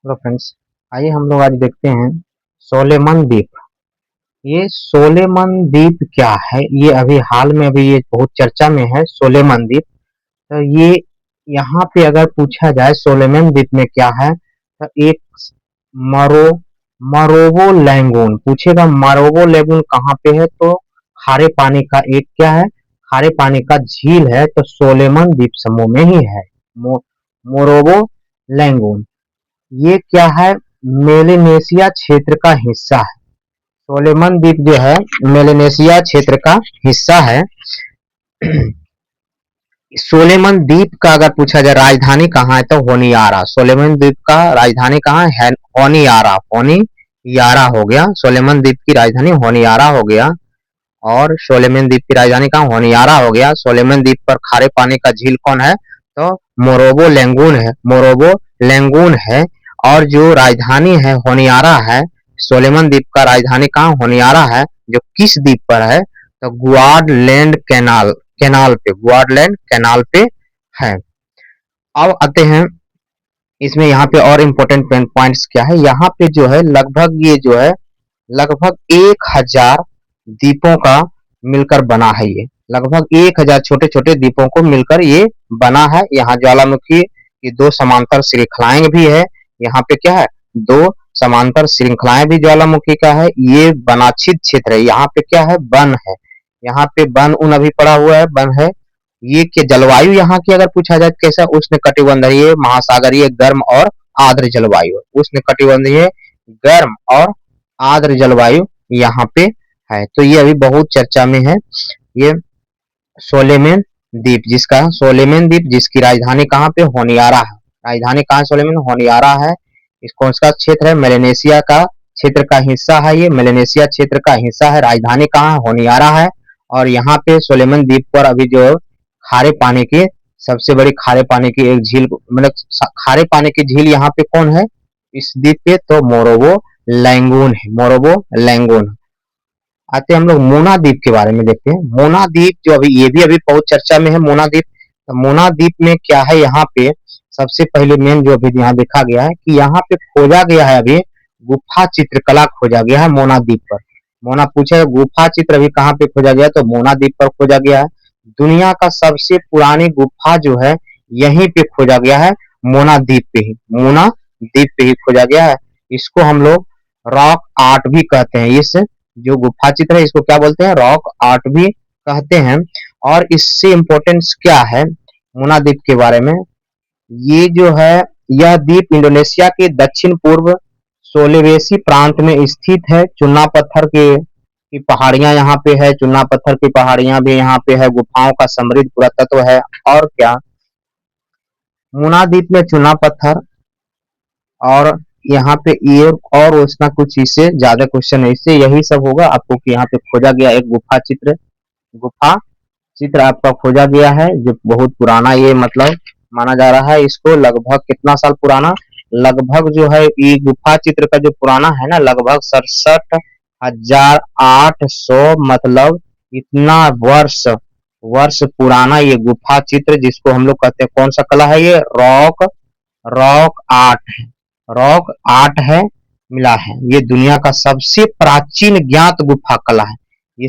Hello friends. आइए हम लोग आज देखते हैं सोलेमन द्वीप। ये सोलेमन द्वीप क्या है? ये अभी हाल में अभी ये बहुत चर्चा में है सोलेमन द्वीप। तो ये यहाँ पे अगर पूछा जाए सोलेमन द्वीप में क्या है, तो एक मरो मरोवो लैंगून पूछेगा। मरोवो लैंगून कहाँ पे है? तो खारे पानी का एक क्या है, खारे पानी का झील है, तो सोलेमन द्वीप समूह में ही है मोरोवो लैंगून। ये क्या है? मेलेनेशिया क्षेत्र का हिस्सा है। सोलेमन द्वीप जो है मेलेनेशिया क्षेत्र का हिस्सा है। सोलेमन द्वीप का अगर पूछा जाए राजधानी कहाँ है, तो होनियारा। सोलेमन द्वीप का राजधानी कहाँ है? होनियारा। होनियारा हो गया। सोलेमन द्वीप की राजधानी होनियारा हो गया। और सोलेमन द्वीप की राजधानी कहाँ? होनियारा हो गया। सोलेमन द्वीप पर खारे पानी का झील कौन है? तो मोरोबो लैंगून है। मोरोबो लैंगून है। और जो राजधानी है होनियारा है। सोलेमन द्वीप का राजधानी कहाँ? होनियारा है। जो किस द्वीप पर है? तो गुआडलैंड कैनाल पे, गुआडलैंड कैनाल पे है। अब आते हैं इसमें, यहाँ पे और इम्पोर्टेंट पॉइंट्स क्या है। यहाँ पे जो है लगभग ये जो है लगभग 1000 द्वीपों का मिलकर बना है। ये लगभग 1000 छोटे छोटे द्वीपों को मिलकर ये बना है। यहाँ ज्वालामुखी की दो समांतर श्रृंखलाएं भी है। यहाँ पे क्या है? दो समांतर श्रृंखलाएं भी ज्वालामुखी का है। ये वनाच्छिद क्षेत्र है। यहाँ पे क्या है? वन है। यहाँ पे वन उन अभी पड़ा हुआ है, वन है। ये के जलवायु यहाँ की अगर पूछा जाए कैसा? उष्ण कटिबंधीय महासागरीय गर्म और आर्द्र जलवायु। उष्ण कटिबंधीय गर्म और आर्द्र जलवायु यहाँ पे है। तो ये अभी बहुत चर्चा में है। ये सोलेमन द्वीप, जिसकी राजधानी कहाँ पे? होनियारा है। राजधानी कहाँ है? सोलेमन होनियारा है। इस कौन सा क्षेत्र है? मेलेनेशिया का क्षेत्र का हिस्सा है। ये मेलेनेशिया क्षेत्र का हिस्सा है। राजधानी कहाँ है? होनियारा है। और यहाँ पे सोलेमन द्वीप पर अभी जो खारे पानी की सबसे बड़ी खारे पानी की एक झील, मतलब खारे पानी की झील यहाँ पे कौन है इस द्वीप पे? तो मोरोबो लैंगून है। मोरोबो लैंगून। आते हम लोग मोना द्वीप के बारे में देखते हैं। मोना द्वीप जो अभी ये भी अभी बहुत चर्चा में है। मोना द्वीप, तो मोना द्वीप में क्या है? यहाँ पे सबसे पहले मेन जो अभी यहाँ देखा गया है कि यहाँ पे खोजा गया है अभी गुफा चित्रकला खोजा गया है मोना द्वीप पर। मोना पूछे गुफा चित्र अभी कहाँ पे खोजा गया? तो मोना द्वीप पर खोजा गया है। दुनिया का सबसे पुरानी गुफा जो है यहीं पे खोजा गया है, मोना द्वीप पे ही। मोना द्वीप पे ही खोजा गया है। इसको हम लोग रॉक आर्ट भी कहते हैं। इस जो गुफा चित्र है इसको क्या बोलते हैं? रॉक आर्ट भी कहते हैं। और इससे इम्पोर्टेंस क्या है मोना द्वीप के बारे में? ये जो है यह द्वीप इंडोनेशिया के दक्षिण पूर्व सोलेवेसी प्रांत में स्थित है। चुन्ना पत्थर की पहाड़ियां यहाँ पे है। चुन्ना पत्थर की पहाड़ियां भी यहाँ पे है। गुफाओं का समृद्ध पुरातत्व है। और क्या मोना द्वीप में चुन्ना पत्थर और यहाँ पे ये और उसका कुछ इससे ज्यादा क्वेश्चन है। इससे यही सब होगा आपको कि यहाँ पे खोजा गया एक गुफा चित्र आपका खोजा गया है जो बहुत पुराना ये मतलब माना जा रहा है। इसको लगभग कितना साल पुराना? लगभग जो है ये गुफा चित्र का जो पुराना है ना, लगभग 67,800 मतलब इतना वर्ष पुराना ये गुफा चित्र, जिसको हम लोग कहते हैं कौन सा कला है? ये रॉक आर्ट है। रॉक आर्ट है मिला है। ये दुनिया का सबसे प्राचीन ज्ञात गुफा कला है। ये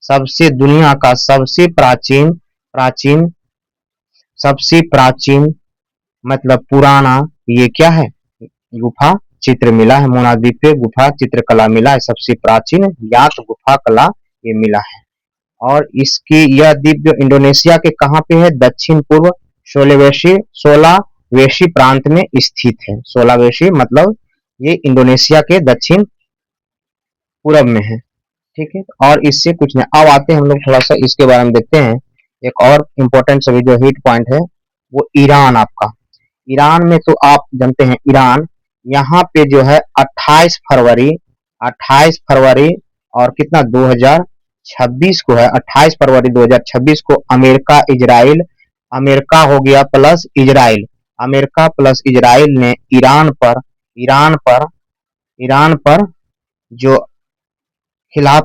सबसे दुनिया का सबसे प्राचीन मतलब पुराना ये क्या है? गुफा चित्र मिला है। मोना द्वीप पे गुफा चित्रकला मिला है। सबसे प्राचीन ज्ञात गुफा कला ये मिला है। और इसकी यह द्वीप जो इंडोनेशिया के कहाँ पे है? दक्षिण पूर्व सोलावेसी प्रांत में स्थित है। सोलावेसी मतलब ये इंडोनेशिया के दक्षिण पूर्व में है। ठीक है। और इससे कुछ नहीं। अब आते हैं हम लोग थोड़ा सा इसके बारे में देखते हैं। एक और इम्पोर्टेंट सभी जो हिट पॉइंट है वो ईरान आपका। ईरान में तो आप जानते हैं ईरान यहाँ पे जो है 28 फरवरी और कितना 2026 को है। 28 फरवरी 2026 को अमेरिका हो गया प्लस इजराइल ने ईरान पर जो खिलाफ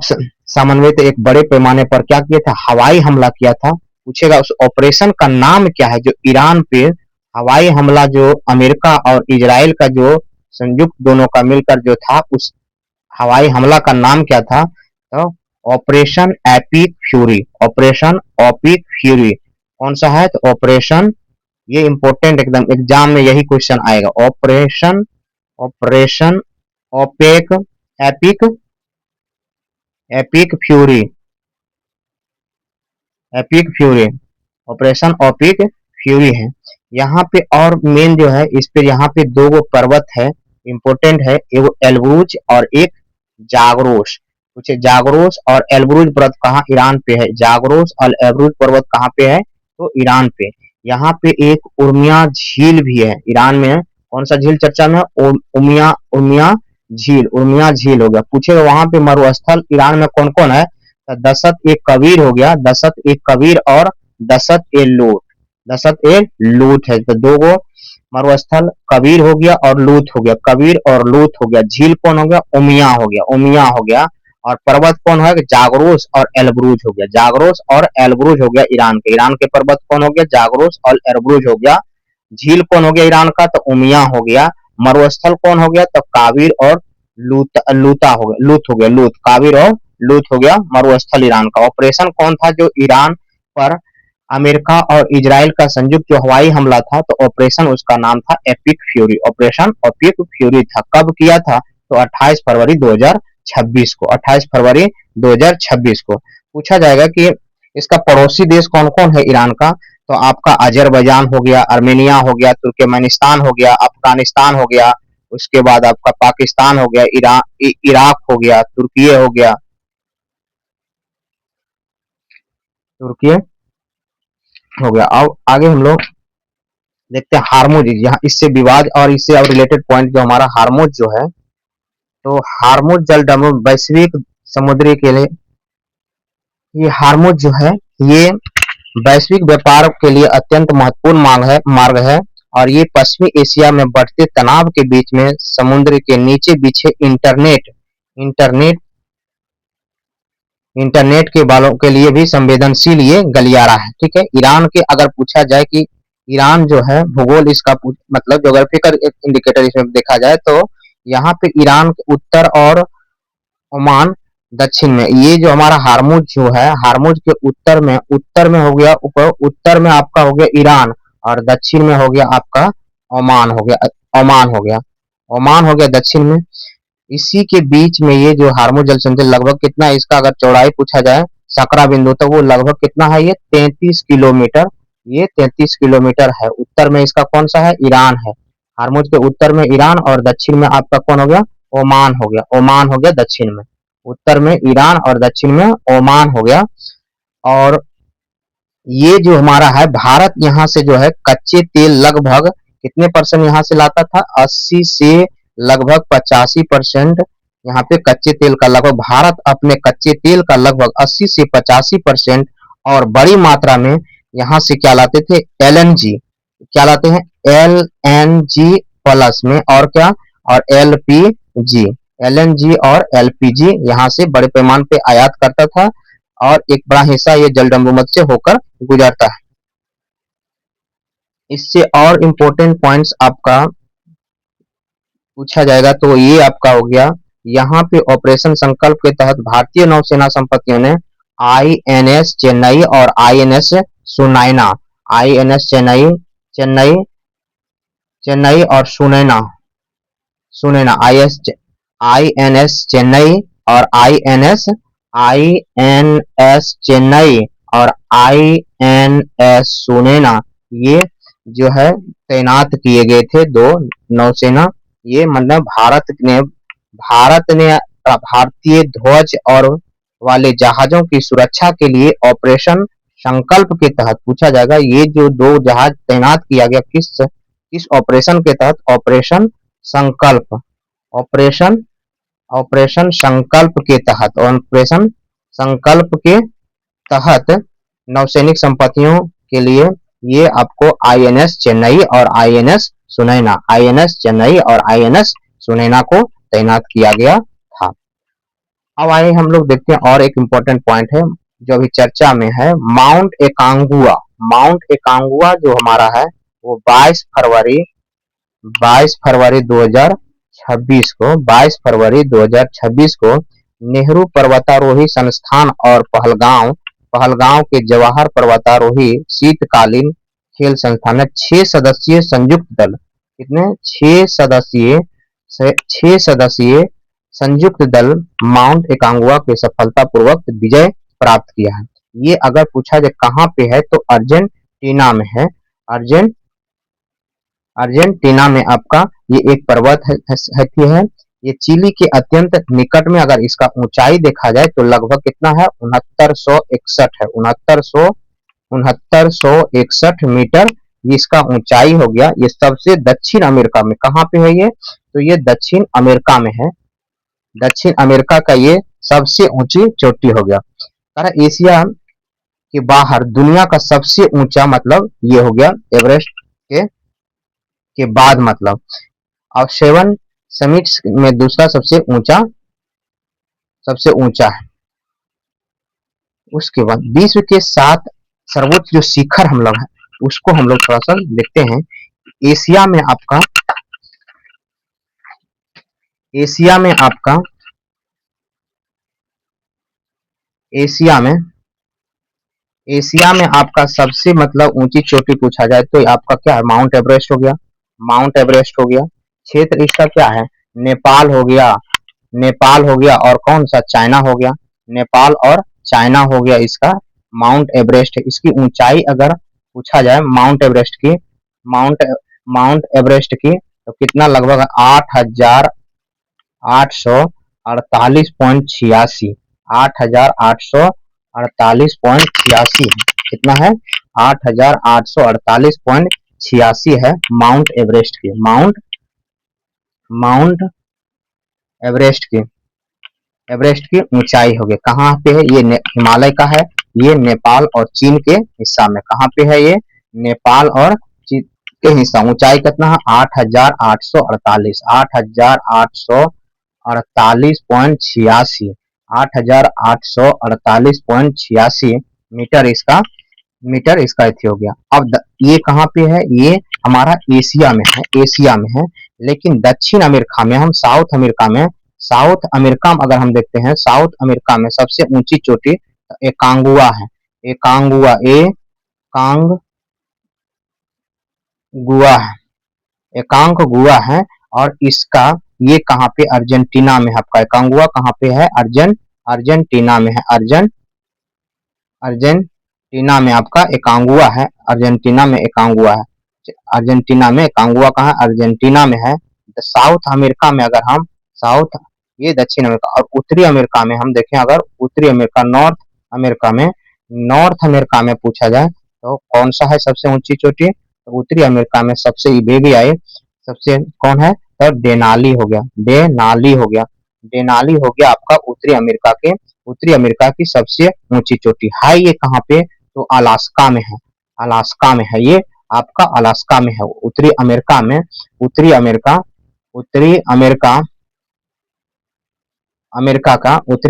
समन्वित एक बड़े पैमाने पर क्या किया था? हवाई हमला किया था। पूछेगा उस ऑपरेशन का नाम क्या है जो ईरान पे हवाई हमला जो अमेरिका और इजराइल का जो संयुक्त दोनों का मिलकर जो था, उस हवाई हमला का नाम क्या था? तो operation epic fury, operation opaque fury. कौन सा है? तो ऑपरेशन, ये इंपॉर्टेंट एकदम एग्जाम में यही क्वेश्चन आएगा। Operation, operation epic epic, epic fury, epic fury, operation epic fury है। यहाँ पे और मेन जो है, इस पे यहाँ पे दो गो पर्वत है, इंपॉर्टेंट है, एगो एल्ब्रूज और एक जागरोस। पूछे जागरोस और एल्ब्रूज पर्वत कहाँ? ईरान पे है। जागरोस और एल्ब्रूज पर्वत कहाँ पे है? तो ईरान पे। यहाँ पे एक उर्मिया झील भी है, ईरान में है। कौन सा झील चर्चा में? उमिया, उर्मिया झील, उर्मिया झील हो गया। पूछेगा वहां पे मरुस्थल ईरान में कौन कौन है? तो दसत ए कबीर हो गया, दसत ए कबीर और दसत ए लूत, दसत ए लूत है। तो दो गो मरुस्थल कबीर हो गया और लूत हो गया, कबीर और लूत हो गया। झील कौन हो गया? उमिया हो गया, उमिया हो गया। और पर्वत कौन है? जागरोस और एल्ब्रूज हो गया, जागरोस और एल्ब्रूज हो गया ईरान के। ईरान के पर्वत कौन हो गया? जागरोस और एल्ब्रूज हो गया। झील कौन हो गया ईरान का? तो उमिया हो गया। मरुस्थल कौन हो गया? तो काबिर और लूता हो गया, लूत हो गया, लूत, काबिर और लूत हो गया मरुस्थल ईरान का। ऑपरेशन कौन था जो ईरान पर अमेरिका और इजराइल का संयुक्त जो हवाई हमला था? तो ऑपरेशन उसका नाम था epic fury, operation epic fury था। कब किया था? तो 28 फरवरी 2026 को, 28 फरवरी 2026 को। पूछा जाएगा कि इसका पड़ोसी देश कौन कौन है ईरान का? तो आपका अजरबैजान हो गया, आर्मेनिया हो गया, तुर्कमेनिस्तान हो गया, अफगानिस्तान हो गया, उसके बाद आपका पाकिस्तान हो गया, इराक हो गया, तुर्की हो गया, तुर्की हो गया। अब आगे हम लोग देखते हैं हार्मोज, यहाँ इससे विवाद और इससे और रिलेटेड पॉइंट जो हमारा हार्मोज जो है, तो हार्मोज जलडमरू वैश्विक समुद्री के लिए, ये हार्मोज जो है ये वैश्विक व्यापार के लिए अत्यंत महत्वपूर्ण मार्ग है। और ये पश्चिमी एशिया में बढ़ते तनाव के बीच में समुद्र के नीचे बिछे इंटरनेट इंटरनेट के बालों के लिए भी संवेदनशील ये गलियारा है। ठीक है। ईरान के अगर पूछा जाए कि ईरान जो है भूगोल इसका मतलब ज्योग्राफिकल इंडिकेटर इसमें देखा जाए तो यहाँ पे ईरान के उत्तर और ओमान दक्षिण में, ये जो हमारा हार्मुज जो है, हार्मुज के उत्तर में हो गया, ऊपर उत्तर में आपका हो गया ईरान और दक्षिण में हो गया आपका ओमान हो गया, ओमान हो गया, ओमान हो गया दक्षिण में। इसी के बीच में ये जो हार्मुज जल संधि लगभग कितना है, इसका अगर चौड़ाई पूछा जाए सकरा बिंदु तो वो लगभग कितना है? ये 33 किलोमीटर, ये 33 किलोमीटर है। उत्तर में इसका कौन सा है? ईरान है। हार्मुज के उत्तर में ईरान और दक्षिण में आपका कौन हो गया? ओमान हो गया, ओमान हो गया दक्षिण में। उत्तर में ईरान और दक्षिण में ओमान हो गया। और ये जो हमारा है भारत, यहाँ से जो है कच्चे तेल लगभग कितने परसेंट यहाँ से लाता था? 80 से लगभग 85%। यहाँ पे कच्चे तेल का लगभग भारत अपने कच्चे तेल का लगभग 80 से 85% और बड़ी मात्रा में यहाँ से क्या लाते थे? एलएनजी, क्या लाते हैं? एलएनजी प्लस में और क्या? और एलपीजी, एलएनजी और एलपीजी यहाँ से बड़े पैमाने पे आयात करता था और एक बड़ा हिस्सा ये जलडमरूमत से होकर गुजरता है। इससे और इम्पोर्टेंट पॉइंट्स आपका पूछा जाएगा तो ये आपका हो गया, यहाँ पे ऑपरेशन संकल्प के तहत भारतीय नौसेना संपत्तियों ने आईएनएस चेन्नई और आईएनएस सुनैना, आईएनएस चेन्नई चेन्नई चेन्नई और सुनैना, सुनैना आईएनएस चेन्नई और आईएनएस चेन्नई और आईएनएस सुनैना, ये जो है तैनात किए गए थे दो नौसेना। ये मतलब भारत ने भारतीय ध्वज और वाले जहाजों की सुरक्षा के लिए ऑपरेशन संकल्प के तहत पूछा जाएगा, ये जो दो जहाज तैनात किया गया किस ऑपरेशन के तहत? ऑपरेशन संकल्प, ऑपरेशन ऑपरेशन संकल्प के तहत, ऑपरेशन संकल्प के तहत नौसैनिक संपत्तियों के लिए ये आपको आईएनएस चेन्नई और आईएनएस सुनैना, आईएनएस चेन्नई और आईएनएस सुनैना को तैनात किया गया था। अब आइए हम लोग देखते हैं और एक इम्पोर्टेंट पॉइंट है जो अभी चर्चा में है, माउंट एकांगुआ। माउंट एकांगुआ जो हमारा है वो 22 फरवरी 2026 को नेहरू पर्वतारोही संस्थान और पहलगांव के जवाहर पर्वतारोही शीतकालीन खेल संस्थान में 6 सदस्यीय संयुक्त दल, कितने 6 सदस्यीय संयुक्त दल माउंट एकांगुआ के सफलतापूर्वक विजय प्राप्त किया है। ये अगर पूछा जाए कहाँ पे है तो अर्जेंटीना में है। अर्जेंटीना में आपका ये एक पर्वत है। ये चिली के अत्यंत निकट में, अगर इसका ऊंचाई देखा जाए तो लगभग कितना है 6961 है। 6961 मीटर ये इसका ऊंचाई हो गया। ये सबसे दक्षिण अमेरिका में, कहाँ पे है ये, तो ये दक्षिण अमेरिका में है। दक्षिण अमेरिका का ये सबसे ऊंची चोटी हो गया। एशिया के बाहर दुनिया का सबसे ऊंचा मतलब ये हो गया एवरेस्ट के बाद, मतलब और 7 समिट्स में दूसरा सबसे ऊंचा है। उसके बाद विश्व के 7 सर्वोच्च जो शिखर हम लोग हैं उसको हम लोग थोड़ा सा देखते हैं। एशिया में आपका एशिया में आपका सबसे मतलब ऊंची चोटी पूछा जाए तो आपका क्या है, माउंट एवरेस्ट हो गया। क्षेत्र इसका क्या है, नेपाल हो गया और कौन सा, चाइना हो गया। नेपाल और चाइना हो गया इसका माउंट एवरेस्ट। इसकी ऊंचाई अगर पूछा जाए माउंट एवरेस्ट की तो कितना, लगभग 8,848.86 8,848.86 कितना है, 8,848.86 है माउंट एवरेस्ट की ऊंचाई हो गई। कहाँ पे है ये, हिमालय का है। ये नेपाल और चीन के हिस्सा में, कहाँ पे है ये, नेपाल और चीन के हिस्सा। ऊंचाई कितना है 8,848.86 8,848.86 मीटर इसका हो गया। अब ये कहाँ पे है, ये हमारा एशिया में है। लेकिन दक्षिण अमेरिका में, हम साउथ अमेरिका में अगर हम देखते हैं, साउथ अमेरिका में सबसे ऊंची चोटी एकांगुआ है। एकांगुआ है और इसका ये कहाँ पे, अर्जेंटीना में है आपका। एकांगुआ कहाँ पे है, अर्जेंटीना में है। अर्जेंटीना में आपका एकांगुआ है। अर्जेंटीना में एकांगुआ कहाँ है, अर्जेंटीना में है। साउथ अमेरिका में अगर हम ये दक्षिण अमेरिका और उत्तरी अमेरिका में हम देखें, अगर उत्तरी अमेरिका नॉर्थ अमेरिका में पूछा जाए तो कौन सा है सबसे ऊंची चोटी, तो उत्तरी अमेरिका में सबसे सबसे कौन है, तो डेनाली हो गया आपका उत्तरी अमेरिका की सबसे ऊंची चोटी। है ये कहाँ पे, तो अलास्का में है। ये आपका अलास्का में है। उत्तरी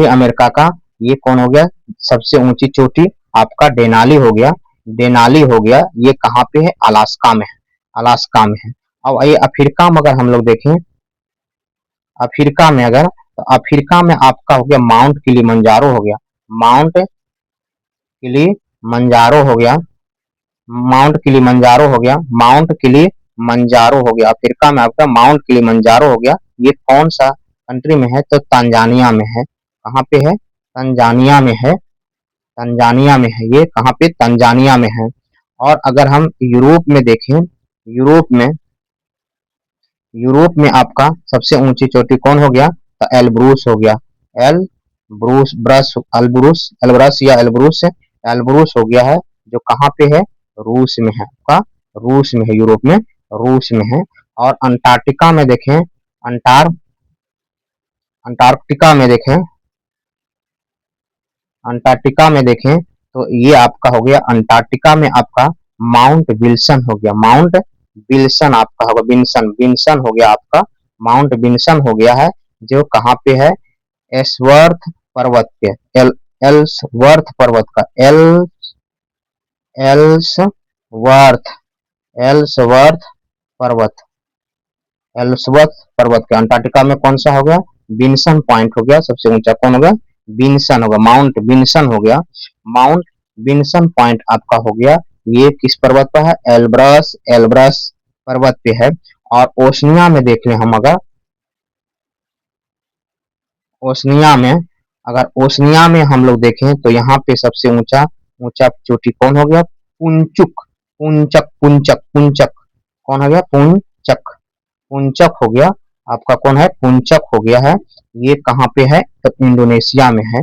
अमेरिका का ये कौन हो गया, सबसे ऊंची चोटी आपका डेनाली हो गया। ये कहाँ पे है, अलास्का में है। अब ये अफ्रीका में अगर हम लोग देखें, अफ्रीका में आपका हो गया माउंट किलिमंजारो हो गया। माउंट किलिमंजारो हो गया। अफ्रीका में आपका माउंट किलिमंजारो हो गया। ये कौन सा कंट्री में है, तो तंजानिया में है। कहाँ पे है, तंजानिया में है। ये कहाँ पे, तंजानिया में है। और अगर हम यूरोप में देखें, यूरोप में आपका सबसे ऊंची चोटी कौन हो गया, तो एल्ब्रूस हो गया। एल्ब्रूस हो गया है, जो कहाँ पे है, रूस में है। आपका रूस में है, यूरोप में रूस में है। और अंटार्कटिका में देखें, अंटार्कटिका में देखें तो ये आपका हो गया, अंटार्कटिका में आपका माउंट विल्सन हो गया। माउंट विल्सन आपका होगा, विंसन हो गया आपका, माउंट विल्सन हो गया है, जो कहाँ पे है, एल्सवर्थ पर्वत पे, एल्सवर्थ एल्सवर्थ पर्वत, एल्सवर्थ पर्वत के अंटार्कटिका में कौन सा हो गया, विन्सन पॉइंट हो गया, सबसे ऊंचा कौन होगा, विन्सन होगा, माउंट विन्सन हो गया, माउंट विन्सन पॉइंट आपका हो गया। ये किस पर्वत पर है, एल्ब्रस, एल्ब्रस पर्वत पे है। और ओशनिया में देख लें हम, अगर ओशनिया में, अगर ओशनिया में हम लोग देखें तो यहाँ पे सबसे ऊंचा ऊंचा चोटी कौन हो गया, पुंचुक, पुंचक पुंचक पुंचक, कौन हो गया, पुंचक, पुंचक हो गया आपका, कौन है, पुंचक हो गया है। ये कहाँ पे है, तो इंडोनेशिया में है,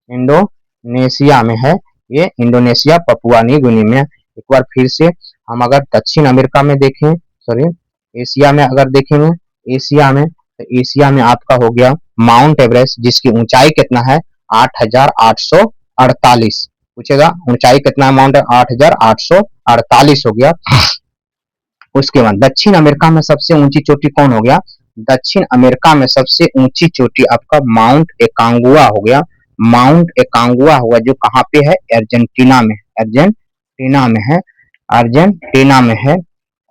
इंडोनेशिया में है ये, इंडोनेशिया पपुआ न्यू गिनी में। एक बार फिर से हम अगर दक्षिण अमेरिका में देखें, सॉरी एशिया में अगर देखेंगे, एशिया में, तो एशिया में आपका हो गया माउंट एवरेस्ट, जिसकी ऊंचाई कितना है, 8,848, पूछेगा ऊंचाई कितना है माउंट, 8,848 हो गया। उसके बाद दक्षिण अमेरिका में सबसे ऊंची चोटी कौन हो गया, दक्षिण अमेरिका में सबसे ऊंची चोटी आपका माउंट एकांगुआ हो गया, माउंट एकांगुआ हुआ, जो कहाँ पे है, अर्जेंटीना में, अर्जेंटीना में है, अर्जेंटीना में है।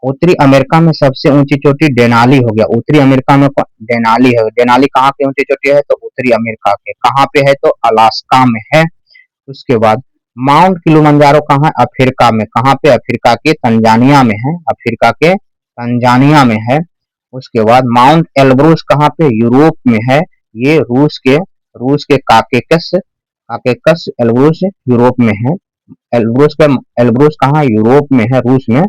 उत्तरी अमेरिका में सबसे ऊंची चोटी डेनाली हो गया, उत्तरी अमेरिका में डेनाली है, डेनाली कहाँ की ऊंची चोटी है, तो उत्तरी अमेरिका के, कहाँ पे है, तो अलास्का में है। उसके बाद माउंट किलिमंजारो कहाँ है, अफ्रीका में, कहाँ पे, अफ्रीका के तंजानिया में है, अफ्रीका के तंजानिया में है। उसके बाद माउंट एल्ब्रूस कहाँ पे, यूरोप में है, ये रूस के काकेकस, काकेकस एल्ब्रूस यूरोप में है, एल्ब्रूस कहाँ, यूरोप में है, रूस में,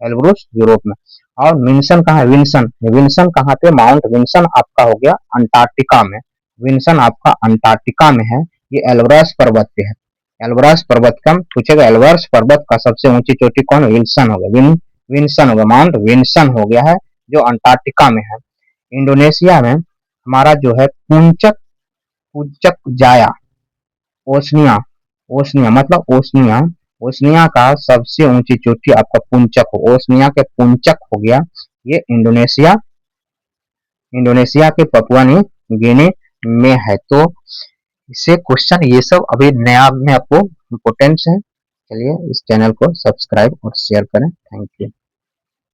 एल्ब्रूस यूरोप में। और विंसन कहाँ है, विंसन, विंसन कहाँ पे, माउंट विंसन आपका हो गया अंटार्कटिका में, विंसन आपका अंटार्कटिका में है, ये एल्ब्रस पर्वत पे है। एल्ब्रस पर्वत का पूछेगा, एल्ब्रस पर्वत का सबसे ऊंची चोटी कौन, विल्सन हो गया, विंसन हो गया, माउंट विंसन हो गया है, जो अंटार्कटिका में है। इंडोनेशिया में हमारा जो है पुंचक, पुंचक जाया, ओसनिया, ओसनिया मतलब ओसनिया, ओसनिया का सबसे ऊंची चोटी आपका पुंचक हो, ओसनिया के पुंचक हो गया, ये इंडोनेशिया, इंडोनेशिया के पपुआ न्यू गिनी में है। तो इससे क्वेश्चन ये सब अभी नया में आपको इम्पोर्टेंस है। चलिए इस चैनल को सब्सक्राइब और शेयर करें, थैंक यू।